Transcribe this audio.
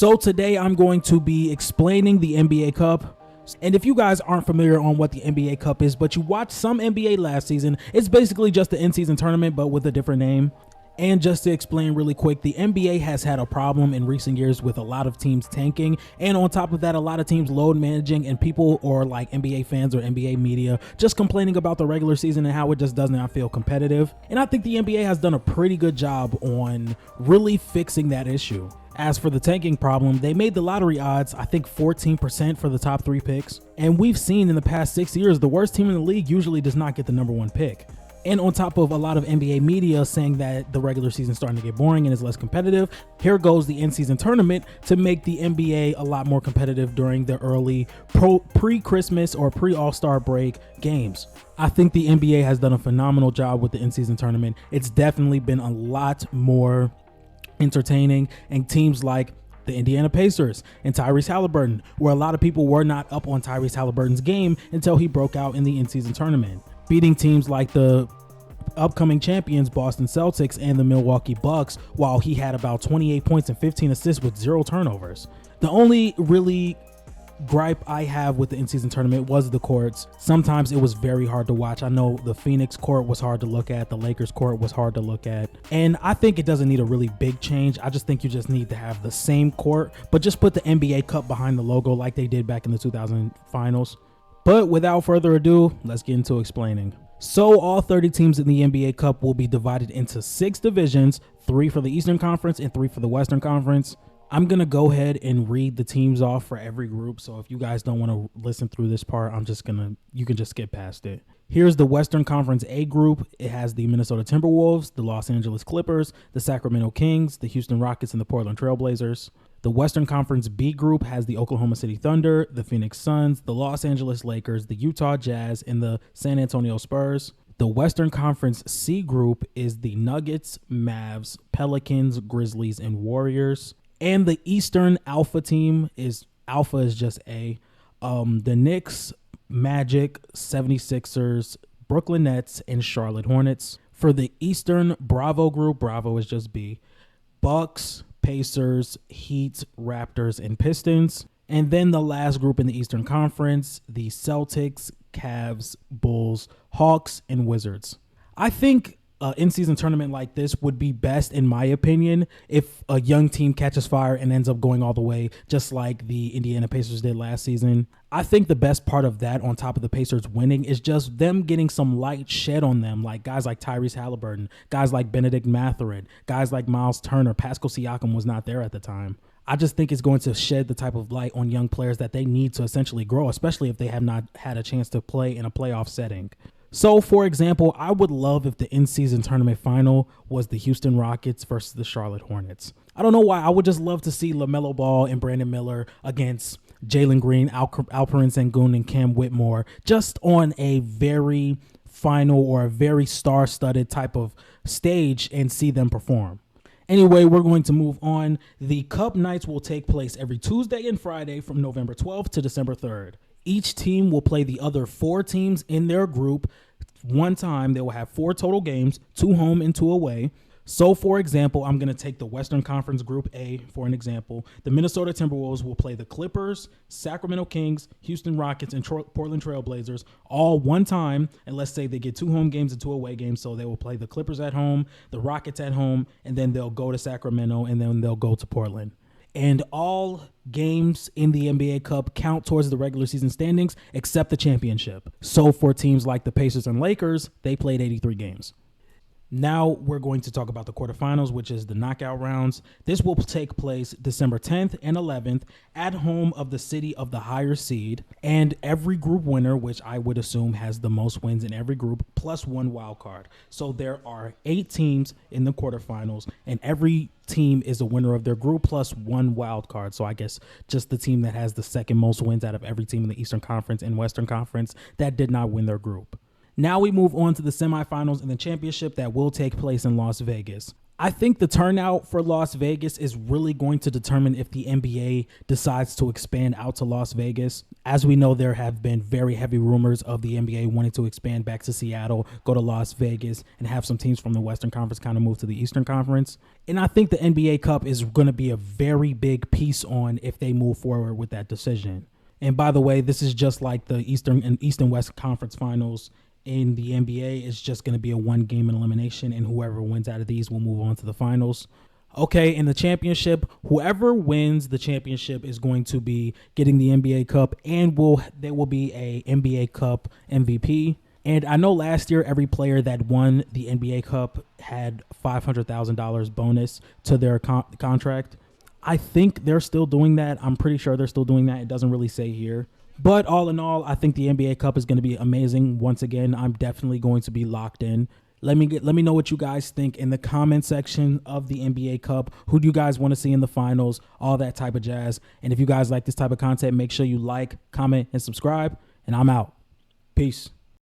So today I'm going to be explaining the NBA Cup. And if you guys aren't familiar on what the NBA Cup is, but you watched some NBA last season, it's basically just the in-season tournament, but with a different name. And just to explain really quick, the NBA has had a problem in recent years with a lot of teams tanking. And on top of that, a lot of teams load managing and people or like NBA fans or NBA media just complaining about the regular season and how it just does not feel competitive. And I think the NBA has done a pretty good job on really fixing that issue. As for the tanking problem, they made the lottery odds, I think 14% for the top 3 picks. And we've seen in the past 6 years, the worst team in the league usually does not get the number 1 pick. And on top of a lot of NBA media saying that the regular season is starting to get boring and is less competitive, here goes the in-season tournament to make the NBA a lot more competitive during the early pre-Christmas or pre-All-Star break games. I think the NBA has done a phenomenal job with the in-season tournament. It's definitely been a lot more entertaining, and teams like the Indiana Pacers and Tyrese Halliburton, where a lot of people were not up on Tyrese Halliburton's game until he broke out in the in-season tournament, beating teams like the upcoming champions Boston Celtics and the Milwaukee Bucks, while he had about 28 points and 15 assists with 0 turnovers. The only really gripe I have with the in-season tournament was the courts. Sometimes it was very hard to watch. I know the Phoenix court was hard to look at, the Lakers court was hard to look at, and I think it doesn't need a really big change. I just think you just need to have the same court, but just put the NBA Cup behind the logo like they did back in the 2000 finals. But without further ado, let's get into explaining. So all 30 teams in the NBA Cup will be divided into 6 divisions, 3 for the Eastern Conference and 3 for the Western Conference. I'm going to go ahead and read the teams off for every group. So if you guys don't want to listen through this part, you can just skip past it. Here's the Western Conference A group. It has the Minnesota Timberwolves, the Los Angeles Clippers, the Sacramento Kings, the Houston Rockets, and the Portland Trail Blazers. The Western Conference B group has the Oklahoma City Thunder, the Phoenix Suns, the Los Angeles Lakers, the Utah Jazz, and the San Antonio Spurs. The Western Conference C group is the Nuggets, Mavs, Pelicans, Grizzlies, and Warriors. And the Eastern Alpha team is just A. The Knicks, Magic, 76ers, Brooklyn Nets, and Charlotte Hornets. For the Eastern Bravo group, Bravo is just B. Bucks, Pacers, Heat, Raptors, and Pistons. And then the last group in the Eastern Conference, the Celtics, Cavs, Bulls, Hawks, and Wizards. I think in-season tournament like this would be best, in my opinion, if a young team catches fire and ends up going all the way, just like the Indiana Pacers did last season. I think the best part of that, on top of the Pacers winning, is just them getting some light shed on them, like guys like Tyrese Halliburton, guys like Benedict Mathurin, guys like Miles Turner. Pascal Siakam was not there at the time. I just think it's going to shed the type of light on young players that they need to essentially grow, especially if they have not had a chance to play in a playoff setting. So, for example, I would love if the in-season tournament final was the Houston Rockets versus the Charlotte Hornets. I don't know why. I would just love to see LaMelo Ball and Brandon Miller against Jalen Green, Alperen Sengun, and Cam Whitmore, just on a very final or a very star-studded type of stage, and see them perform. Anyway, we're going to move on. The Cup nights will take place every Tuesday and Friday from November 12th to December 3rd. Each team will play the other 4 teams in their group one time. They will have 4 total games, 2 home and 2 away. So, for example, I'm going to take the Western Conference Group A for an example. The Minnesota Timberwolves will play the Clippers, Sacramento Kings, Houston Rockets, and Portland Trail Blazers all one time. And let's say they get 2 home games and 2 away games. So they will play the Clippers at home, the Rockets at home, and then they'll go to Sacramento, and then they'll go to Portland. And all games in the NBA Cup count towards the regular season standings except the championship. So for teams like the Pacers and Lakers, they played 83 games. Now we're going to talk about the quarterfinals, which is the knockout rounds. This will take place December 10th and 11th at home of the city of the higher seed. And every group winner, which I would assume has the most wins in every group, plus 1 wild card. So there are 8 teams in the quarterfinals, and every team is a winner of their group plus 1 wild card. So I guess just the team that has the second most wins out of every team in the Eastern Conference and Western Conference that did not win their group. Now we move on to the semifinals and the championship that will take place in Las Vegas. I think the turnout for Las Vegas is really going to determine if the NBA decides to expand out to Las Vegas. As we know, there have been very heavy rumors of the NBA wanting to expand back to Seattle, go to Las Vegas, and have some teams from the Western Conference kind of move to the Eastern Conference. And I think the NBA Cup is going to be a very big piece on if they move forward with that decision. And by the way, this is just like the Eastern and West Conference Finals. In the NBA, it's just going to be a one-game elimination, and whoever wins out of these will move on to the finals. Okay, in the championship, whoever wins the championship is going to be getting the NBA Cup, and there will be a NBA Cup MVP. And I know last year, every player that won the NBA Cup had $500,000 bonus to their contract. I think they're still doing that. I'm pretty sure they're still doing that. It doesn't really say here. But all in all, I think the NBA Cup is going to be amazing. Once again, I'm definitely going to be locked in. Let me know what you guys think in the comment section of the NBA Cup. Who do you guys want to see in the finals? All that type of jazz. And if you guys like this type of content, make sure you like, comment, and subscribe. And I'm out. Peace.